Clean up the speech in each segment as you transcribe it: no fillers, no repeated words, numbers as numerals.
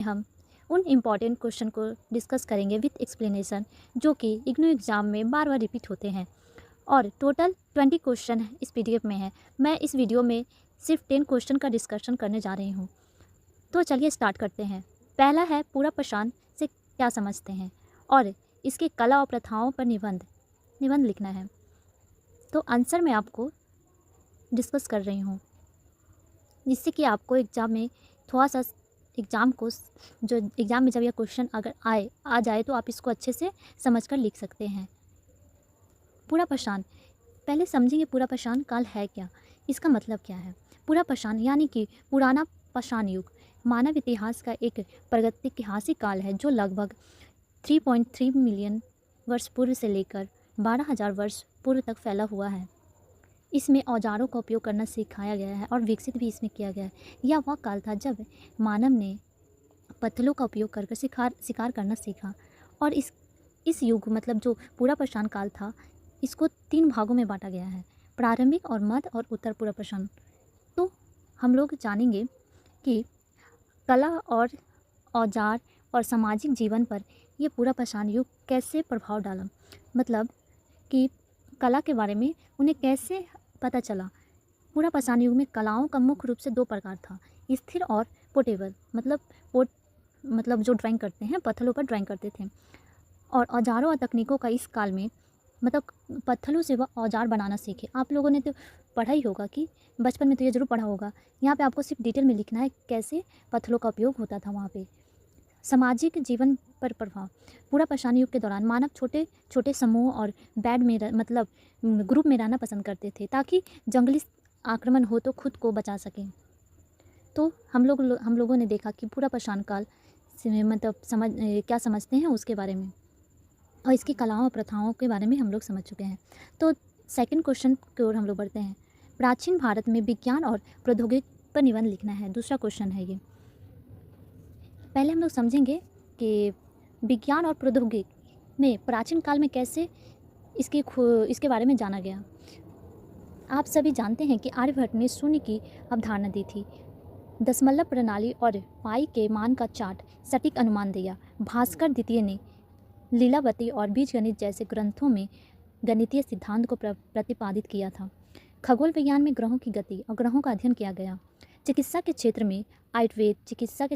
हम उन important question को डिस्कस करेंगे विथ एक्सप्लेनेशन, जो कि इग्नू एग्ज़ाम में बार बार रिपीट होते हैं। और टोटल 20 क्वेश्चन इस पीडीएफ में है। मैं इस वीडियो में सिर्फ 10 क्वेश्चन का डिस्कशन करने जा रही हूँ। तो चलिए स्टार्ट करते हैं। पहला है, पूरा प्रशांत से क्या समझते हैं, और इसके कला और प्रथाओं पर निबंध लिखना है। तो आंसर मैं आपको डिस्कस कर रही हूँ, जिससे कि आपको एग्ज़ाम में थोड़ा सा एग्ज़ाम में जब यह क्वेश्चन अगर आ जाए तो आप इसको अच्छे से समझकर लिख सकते हैं। पूरा पाषाण, पहले समझेंगे पूरा पाषाण काल है क्या, इसका मतलब क्या है। पूरा पाषाण यानी कि पुराना पाषाण युग मानव इतिहास का एक प्रागैतिहासिक काल है, जो लगभग 3.3 मिलियन वर्ष पूर्व से लेकर 12,000 वर्ष पूर्व तक फैला हुआ है। इसमें औजारों का उपयोग करना सिखाया गया है और विकसित भी इसमें किया गया है। यह वह काल था जब मानव ने पत्थरों का उपयोग कर शिकार करना सीखा। और इस युग मतलब जो पूरा पाषाण काल था, इसको 3 भागों में बांटा गया है, प्रारंभिक और मध्य और उत्तर पूरा पाषाण। तो हम लोग जानेंगे कि कला और औजार और सामाजिक जीवन पर ये पूरा पाषाण युग कैसे प्रभाव डाला, मतलब कि कला के बारे में उन्हें कैसे पता चला। पूरा पाषाण युग में कलाओं का मुख्य रूप से 2 प्रकार था, स्थिर और पोर्टेबल, मतलब जो ड्राइंग करते हैं, पत्थरों पर ड्राइंग करते थे। और औजारों और तकनीकों का इस काल में मतलब पत्थरों से वह औजार बनाना सीखे। आप लोगों ने तो पढ़ा ही होगा, कि बचपन में तो ये जरूर पढ़ा होगा। यहाँ पे आपको सिर्फ डिटेल में लिखना है कैसे पत्थरों का उपयोग होता था वहाँ पे। सामाजिक जीवन पर प्रभाव, पूरा पाषाण युग के दौरान मानव छोटे छोटे समूह और बैड में मतलब ग्रुप में रहना पसंद करते थे, ताकि जंगली आक्रमण हो तो खुद को बचा सकें। तो हम लोगों ने देखा कि पूरा पाषाण काल से मतलब क्या समझते हैं उसके बारे में, और इसकी कलाओं और प्रथाओं के बारे में हम लोग समझ चुके हैं। तो सेकंड क्वेश्चन की ओर हम लोग बढ़ते हैं। प्राचीन भारत में विज्ञान और प्रौद्योगिकी पर निबंध लिखना है, दूसरा क्वेश्चन है ये। पहले हम लोग समझेंगे कि विज्ञान और प्रौद्योगिकी में प्राचीन काल में कैसे इसके बारे में जाना गया। आप सभी जानते हैं कि आर्यभट्ट ने शून्य की अवधारणा दी थी, दशमलव प्रणाली और पाई के मान का चार्ट सटीक अनुमान दिया। भास्कर द्वितीय ने लीलावती और बीजगणित जैसे ग्रंथों में गणितीय सिद्धांत को प्रतिपादित किया था। खगोल विज्ञान में ग्रहों की गति और ग्रहों का अध्ययन किया गया। चिकित्सा के क्षेत्र में आयुर्वेद चिकित्सा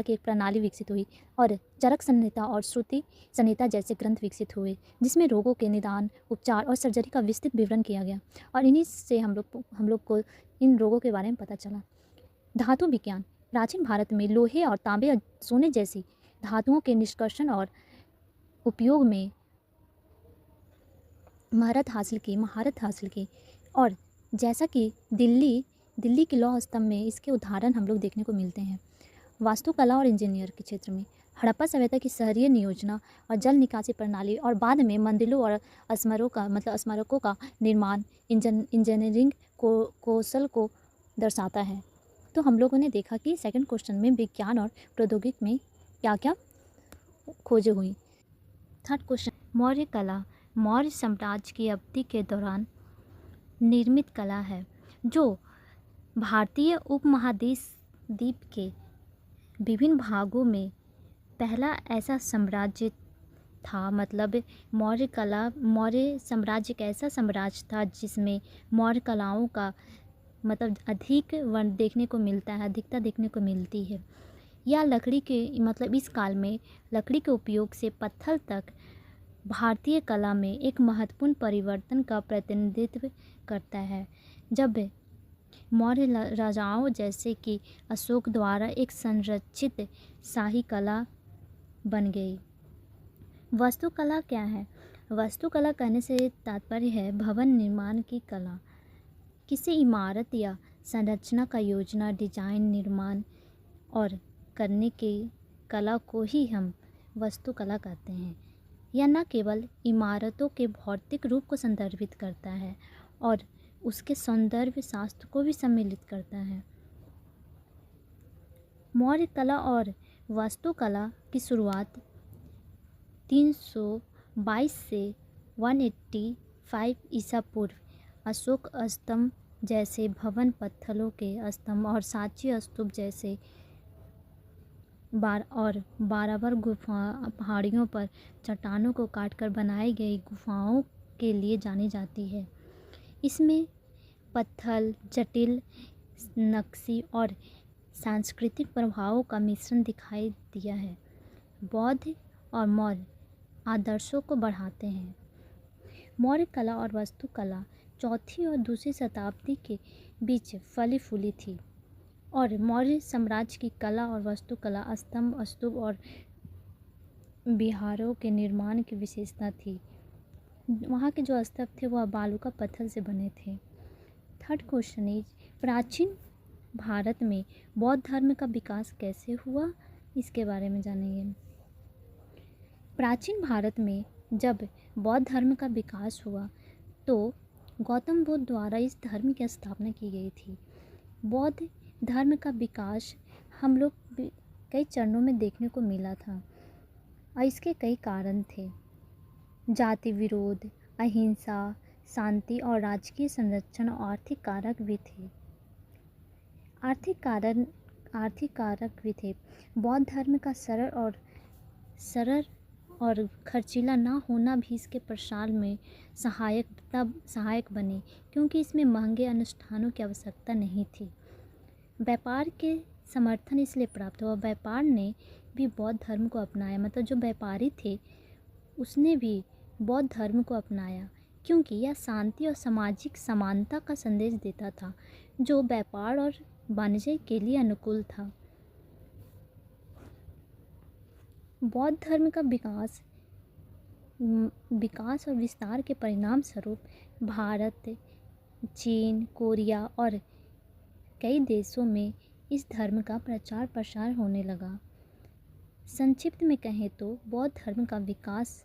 की एक प्रणाली विकसित हुई, और चरक संहिता और श्रुति संहिता जैसे ग्रंथ विकसित हुए, जिसमें रोगों के निदान, उपचार और सर्जरी का विस्तृत विवरण किया गया। और इन्हीं से हम लोग को इन रोगों के बारे में पता चला। धातु विज्ञान, प्राचीन भारत में लोहे और तांबे और सोने जैसी धातुओं के निष्कर्षण और उपयोग में महारत हासिल की। और जैसा कि दिल्ली के लौह स्तंभ में इसके उदाहरण हम लोग देखने को मिलते हैं। वास्तुकला और इंजीनियर के क्षेत्र में हड़प्पा सभ्यता की शहरीय नियोजना और जल निकासी प्रणाली, और बाद में मंदिरों और स्मारकों का निर्माण इंजीनियरिंग कौशल को दर्शाता है। तो हम लोगों ने देखा कि सेकंड क्वेश्चन में विज्ञान और प्रौद्योगिकी में क्या क्या खोजें हुई। थर्ड क्वेश्चन, मौर्य कला मौर्य साम्राज्य की अवधि के दौरान निर्मित कला है, जो भारतीय उपमहाद्वीप के विभिन्न भागों में पहला ऐसा साम्राज्य था। मतलब मौर्य साम्राज्य एक ऐसा साम्राज्य था जिसमें मौर्य कलाओं का मतलब अधिकता देखने को मिलती है। या लकड़ी के मतलब इस काल में लकड़ी के उपयोग से पत्थर तक भारतीय कला में एक महत्वपूर्ण परिवर्तन का प्रतिनिधित्व करता है, जब मौर्य राजाओं जैसे कि अशोक द्वारा एक संरक्षित शाही कला बन गई। वास्तुकला क्या है? वास्तुकला कहने से तात्पर्य है भवन निर्माण की कला। किसी इमारत या संरचना का योजना, डिजाइन, निर्माण और करने की कला को ही हम वास्तुकला कहते हैं। यह न केवल इमारतों के भौतिक रूप को संदर्भित करता है और उसके सौंदर्य शास्त्र को भी सम्मिलित करता है। मौर्य कला और वास्तुकला की शुरुआत 322 से 185 ईसा पूर्व अशोक स्तंभ जैसे भवन, पत्थरों के स्तंभ और सांची स्तूप जैसे बाराबर गुफा पहाड़ियों पर चट्टानों को काटकर बनाई गई गुफाओं के लिए जानी जाती है। इसमें पत्थर, जटिल नक्शी और सांस्कृतिक प्रभावों का मिश्रण दिखाई दिया है। बौद्ध और मौर्य आदर्शों को बढ़ाते हैं। मौर्य कला और वास्तुकला चौथी और दूसरी शताब्दी के बीच फली फूली थी और मौर्य साम्राज्य की कला और वास्तुकला स्तंभ, स्तूप और विहारों के निर्माण की विशेषता थी। वहाँ के जो स्तंभ थे वह बालू का पत्थर से बने थे। थर्ड क्वेश्चन इज प्राचीन भारत में बौद्ध धर्म का विकास कैसे हुआ, इसके बारे में जानेंगे। प्राचीन भारत में जब बौद्ध धर्म का विकास हुआ तो गौतम बुद्ध द्वारा इस धर्म की स्थापना की गई थी। बौद्ध धर्म का विकास हम लोग कई चरणों में देखने को मिला था और इसके कई कारण थे। जाति विरोध, अहिंसा, शांति और राजकीय संरक्षण और आर्थिक कारक भी थे। आर्थिक कारक भी थे। बौद्ध धर्म का सरल और खर्चीला ना होना भी इसके प्रसार में सहायक बने, क्योंकि इसमें महंगे अनुष्ठानों की आवश्यकता नहीं थी। व्यापार के समर्थन इसलिए प्राप्त हुआ। व्यापार ने भी बौद्ध धर्म को अपनाया, मतलब जो व्यापारी थे उसने भी बौद्ध धर्म को अपनाया, क्योंकि यह शांति और सामाजिक समानता का संदेश देता था, जो व्यापार और वाणिज्य के लिए अनुकूल था। बौद्ध धर्म का विकास और विस्तार के परिणाम स्वरूप भारत, चीन, कोरिया और कई देशों में इस धर्म का प्रचार प्रसार होने लगा। संक्षिप्त में कहें तो बौद्ध धर्म का विकास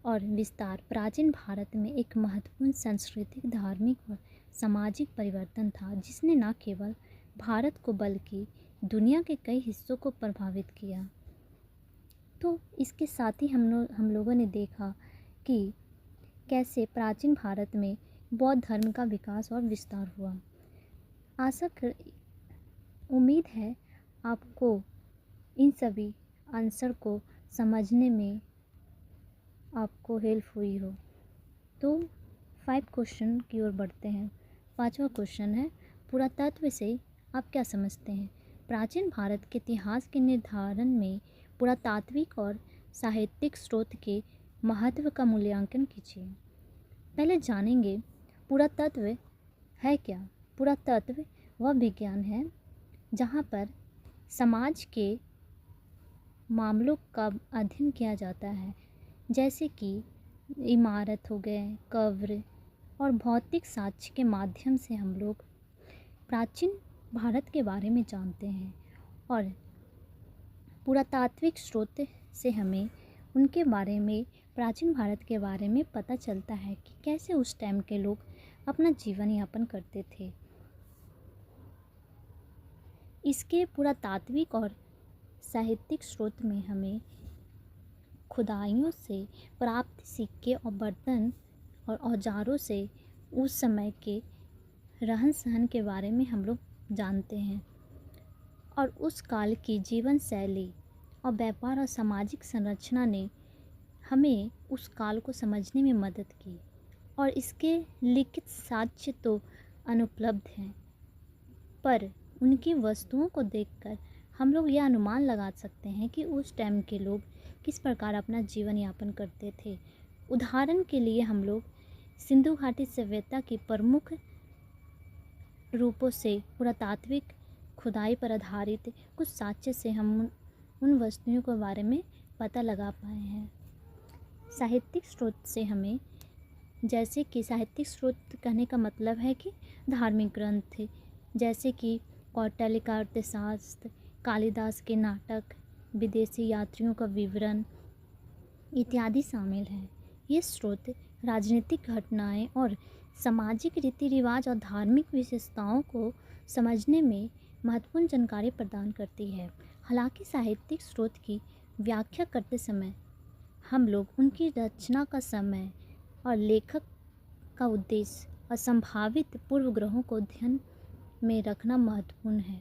और विस्तार प्राचीन भारत में एक महत्वपूर्ण सांस्कृतिक, धार्मिक और सामाजिक परिवर्तन था, जिसने न केवल भारत को बल्कि दुनिया के कई हिस्सों को प्रभावित किया। तो इसके साथ ही हम लोगों ने देखा कि कैसे प्राचीन भारत में बौद्ध धर्म का विकास और विस्तार हुआ। उम्मीद है आपको इन सभी आंसर को समझने में आपको हेल्प हुई हो। तो 5 क्वेश्चन की ओर बढ़ते हैं। 5वां क्वेश्चन है, पुरातत्व से आप क्या समझते हैं? प्राचीन भारत के इतिहास के निर्धारण में पुरातात्विक और साहित्यिक स्रोत के महत्व का मूल्यांकन कीजिए। पहले जानेंगे पुरातत्व है क्या। पुरातत्व वह विज्ञान है जहाँ पर समाज के मामलों का अध्ययन किया जाता है, जैसे कि इमारत हो गए, कब्र और भौतिक साक्ष्य के माध्यम से हम लोग प्राचीन भारत के बारे में जानते हैं। और पुरातात्विक स्रोत से हमें उनके बारे में, प्राचीन भारत के बारे में पता चलता है कि कैसे उस टाइम के लोग अपना जीवन यापन करते थे। इसके पुरातात्विक और साहित्यिक स्रोत में हमें खुदाइयों से प्राप्त सिक्के और बर्तन और औजारों से उस समय के रहन सहन के बारे में हम लोग जानते हैं और उस काल की जीवन शैली और व्यापार और सामाजिक संरचना ने हमें उस काल को समझने में मदद की। और इसके लिखित साक्ष्य तो अनुपलब्ध हैं, पर उनकी वस्तुओं को देखकर हम लोग यह अनुमान लगा सकते हैं कि उस टाइम के लोग किस प्रकार अपना जीवन यापन करते थे। उदाहरण के लिए हम लोग सिंधु घाटी सभ्यता की प्रमुख रूपों से पुरातात्विक खुदाई पर आधारित कुछ साक्ष्य से हम उन वस्तुओं के बारे में पता लगा पाए हैं। साहित्यिक स्रोत से हमें, जैसे कि साहित्यिक स्रोत कहने का मतलब है कि धार्मिक ग्रंथ, जैसे कि कौटिल्य का अर्थशास्त्र, कालिदास के नाटक, विदेशी यात्रियों का विवरण इत्यादि शामिल हैं। ये स्रोत राजनीतिक घटनाएं और सामाजिक रीति रिवाज और धार्मिक विशेषताओं को समझने में महत्वपूर्ण जानकारी प्रदान करती है। हालांकि साहित्यिक स्रोत की व्याख्या करते समय हम लोग उनकी रचना का समय और लेखक का उद्देश्य और संभावित पूर्वग्रहों को ध्यान में रखना महत्वपूर्ण है।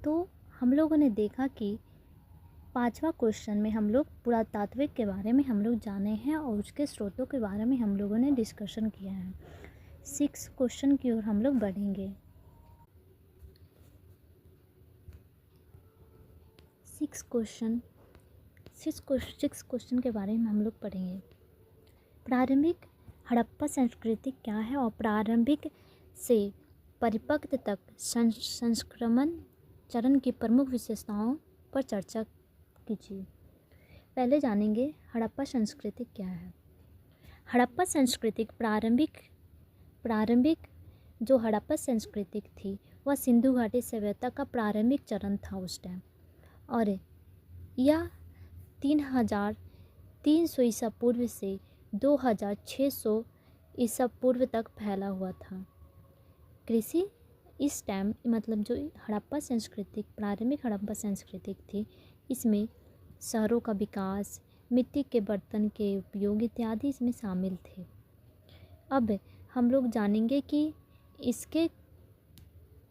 तो हम लोगों ने देखा कि 5वां क्वेश्चन में हम लोग पुरातात्विक के बारे में हम लोग जाने हैं और उसके स्रोतों के बारे में हम लोगों ने डिस्कशन किया है। 6 क्वेश्चन की ओर हम लोग बढ़ेंगे। 6 क्वेश्चन के बारे में हम लोग पढ़ेंगे। प्रारंभिक हड़प्पा संस्कृति क्या है और प्रारंभिक से परिपक्व तक संक्रमण चरण की प्रमुख विशेषताओं पर चर्चा कीजिए। पहले जानेंगे हड़प्पा संस्कृति क्या है। हड़प्पा संस्कृति प्रारंभिक जो हड़प्पा संस्कृति थी वह सिंधु घाटी सभ्यता का प्रारंभिक चरण था उस टाइम, और यह 3300 ईसा पूर्व से 2600 ईसा पूर्व तक फैला हुआ था। कृषि इस टाइम मतलब जो हड़प्पा संस्कृति प्रारंभिक हड़प्पा संस्कृति थी, इसमें शहरों का विकास, मिट्टी के बर्तन के उपयोग इत्यादि इसमें शामिल थे। अब हम लोग जानेंगे कि इसके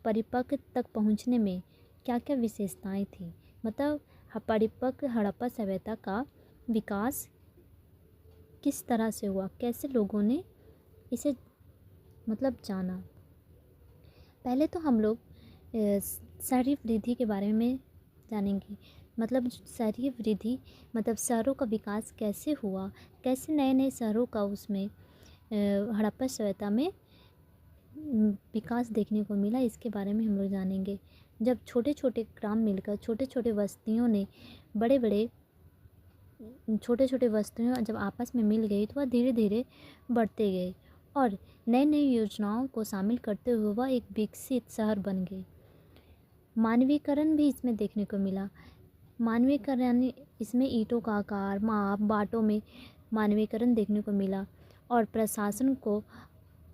परिपक्व तक पहुंचने में क्या क्या विशेषताएं थी, मतलब परिपक्व हड़प्पा सभ्यता का विकास किस तरह से हुआ, कैसे लोगों ने इसे मतलब जाना। पहले तो हम लोग शहरी वृद्धि के बारे में जानेंगे, मतलब शहरी वृद्धि मतलब शहरों का विकास कैसे हुआ, कैसे नए नए शहरों का उसमें हड़प्पा सभ्यता में विकास देखने को मिला, इसके बारे में हम लोग जानेंगे। जब छोटे छोटे ग्राम मिलकर छोटे छोटे बस्तियों ने छोटे छोटे बस्तियों जब आपस में मिल गई तो वह धीरे धीरे बढ़ते गए और नई नई योजनाओं को शामिल करते हुए वह एक विकसित शहर बन गए। मानवीकरण भी इसमें देखने को मिला। मानवीकरण इसमें ईंटों का आकार, माप, बाटों में मानवीकरण देखने को मिला और प्रशासन को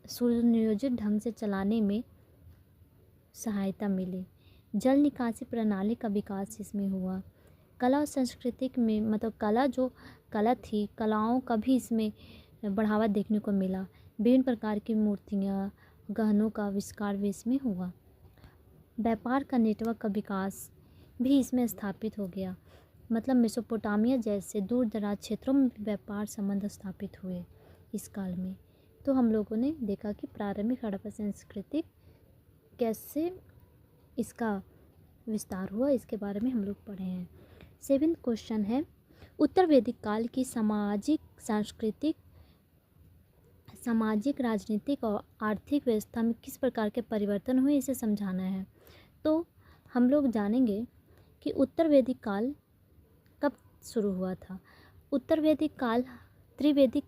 सुनियोजित ढंग से चलाने में सहायता मिली। जल निकासी प्रणाली का विकास इसमें हुआ। कला और संस्कृति में मतलब कला थी, कलाओं का भी इसमें बढ़ावा देखने को मिला। विभिन्न प्रकार की मूर्तियाँ, गहनों का आविष्कार भी इसमें हुआ। व्यापार का नेटवर्क का विकास भी इसमें स्थापित हो गया, मतलब मेसोपोटामिया जैसे दूर दराज क्षेत्रों में व्यापार संबंध स्थापित हुए इस काल में। तो हम लोगों ने देखा कि प्रारंभिक हड़प्पा संस्कृति कैसे इसका विस्तार हुआ, इसके बारे में हम लोग पढ़े हैं। 7वां क्वेश्चन है, उत्तर वैदिक काल की सामाजिक राजनीतिक और आर्थिक व्यवस्था में किस प्रकार के परिवर्तन हुए, इसे समझाना है। तो हम लोग जानेंगे कि उत्तर वैदिक काल कब शुरू हुआ था। उत्तर वैदिक काल त्रिवैदिक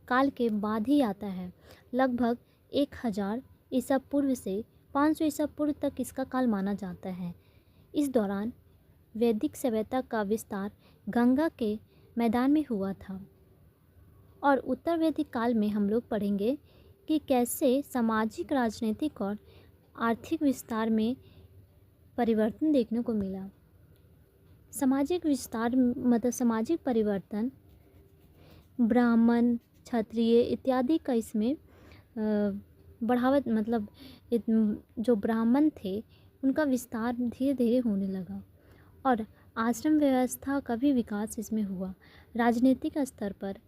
काल के बाद ही आता है। लगभग 1000 ईसा पूर्व से 500 ईसा पूर्व तक इसका काल माना जाता है। इस दौरान वैदिक सभ्यता का विस्तार गंगा के मैदान में हुआ था। और उत्तर वैदिक काल में हम लोग पढ़ेंगे कि कैसे सामाजिक, राजनीतिक और आर्थिक विस्तार में परिवर्तन देखने को मिला। सामाजिक विस्तार मतलब सामाजिक परिवर्तन, ब्राह्मण, क्षत्रिय इत्यादि का इसमें बढ़ावा, मतलब जो ब्राह्मण थे उनका विस्तार धीरे धीरे होने लगा और आश्रम व्यवस्था का भी विकास इसमें हुआ। राजनीतिक स्तर पर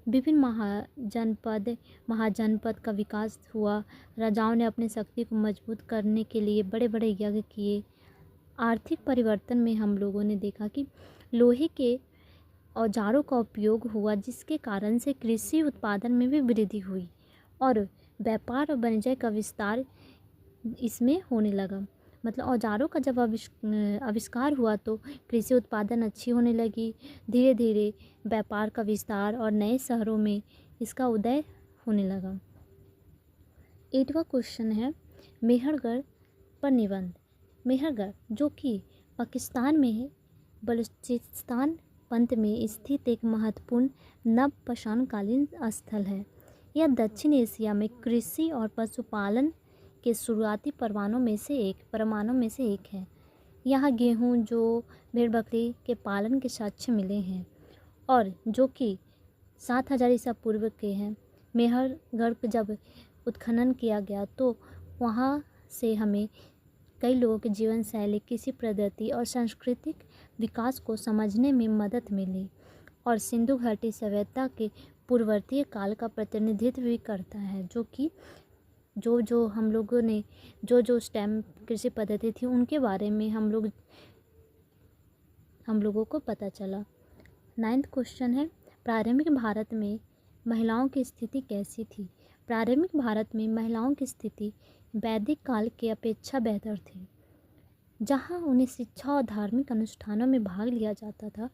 विभिन्न महाजनपद का विकास हुआ। राजाओं ने अपनी शक्ति को मजबूत करने के लिए बड़े बड़े यज्ञ किए। आर्थिक परिवर्तन में हम लोगों ने देखा कि लोहे के औजारों का उपयोग हुआ, जिसके कारण से कृषि उत्पादन में भी वृद्धि हुई और व्यापार और वाणिज्य का विस्तार इसमें होने लगा। मतलब औजारों का जब आविष्कार हुआ तो कृषि उत्पादन अच्छी होने लगी, धीरे धीरे व्यापार का विस्तार और नए शहरों में इसका उदय होने लगा। 8वां क्वेश्चन है, मेहरगढ़ पर निबंध। मेहरगढ़ जो कि पाकिस्तान में है, बलूचिस्तान प्रांत में स्थित एक महत्वपूर्ण नवपाषाणकालीन स्थल है। यह दक्षिण एशिया में कृषि और पशुपालन के शुरुआती परमाणु में से एक है। यहाँ गेहूँ, जौ, भेड़ बकरी के पालन के साक्ष्य मिले हैं और जो कि 7000 ईसा पूर्व के हैं। मेहरगढ़ जब उत्खनन किया गया तो वहाँ से हमें कई लोगों के जीवन शैली, कृषि पद्धति और सांस्कृतिक विकास को समझने में मदद मिली और सिंधु घाटी सभ्यता के पूर्ववर्ती काल का प्रतिनिधित्व भी करता है, जो कि जो हम लोगों ने जो उस टाइम कृषि पद्धति थी उनके बारे में हम लोगों को पता चला। 9th क्वेश्चन है, प्रारंभिक भारत में महिलाओं की स्थिति कैसी थी? प्रारंभिक भारत में महिलाओं की स्थिति वैदिक काल के अपेक्षा बेहतर थी, जहां उन्हें शिक्षा और धार्मिक अनुष्ठानों में भाग लिया जाता था।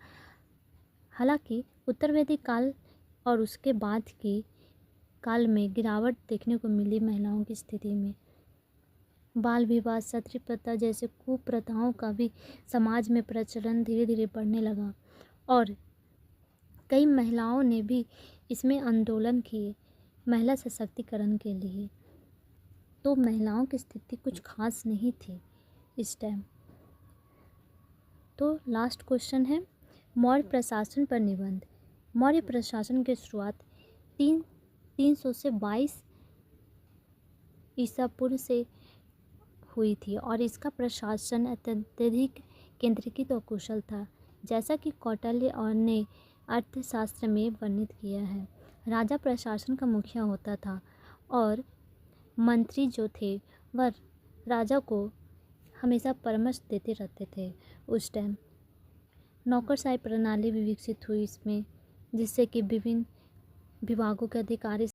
हालांकि उत्तर वैदिक काल और उसके बाद के काल में गिरावट देखने को मिली महिलाओं की स्थिति में। बाल विवाह, सती प्रथा जैसे कुप्रथाओं का भी समाज में प्रचलन धीरे धीरे बढ़ने लगा और कई महिलाओं ने भी इसमें आंदोलन किए महिला सशक्तिकरण के लिए। तो महिलाओं की स्थिति कुछ खास नहीं थी इस टाइम। तो लास्ट क्वेश्चन है, मौर्य प्रशासन पर निबंध। मौर्य प्रशासन की शुरुआत 300 से 22 ईसा पूर्व से हुई थी और इसका प्रशासन अत्यधिक केंद्रीकृत और कुशल था, जैसा कि कौटिल्य और ने अर्थशास्त्र में वर्णित किया है। राजा प्रशासन का मुखिया होता था और मंत्री जो थे वह राजा को हमेशा परामर्श देते रहते थे। उस टाइम नौकरशाही प्रणाली भी विकसित हुई इसमें, जिससे कि विभिन्न विभागों के अधिकारी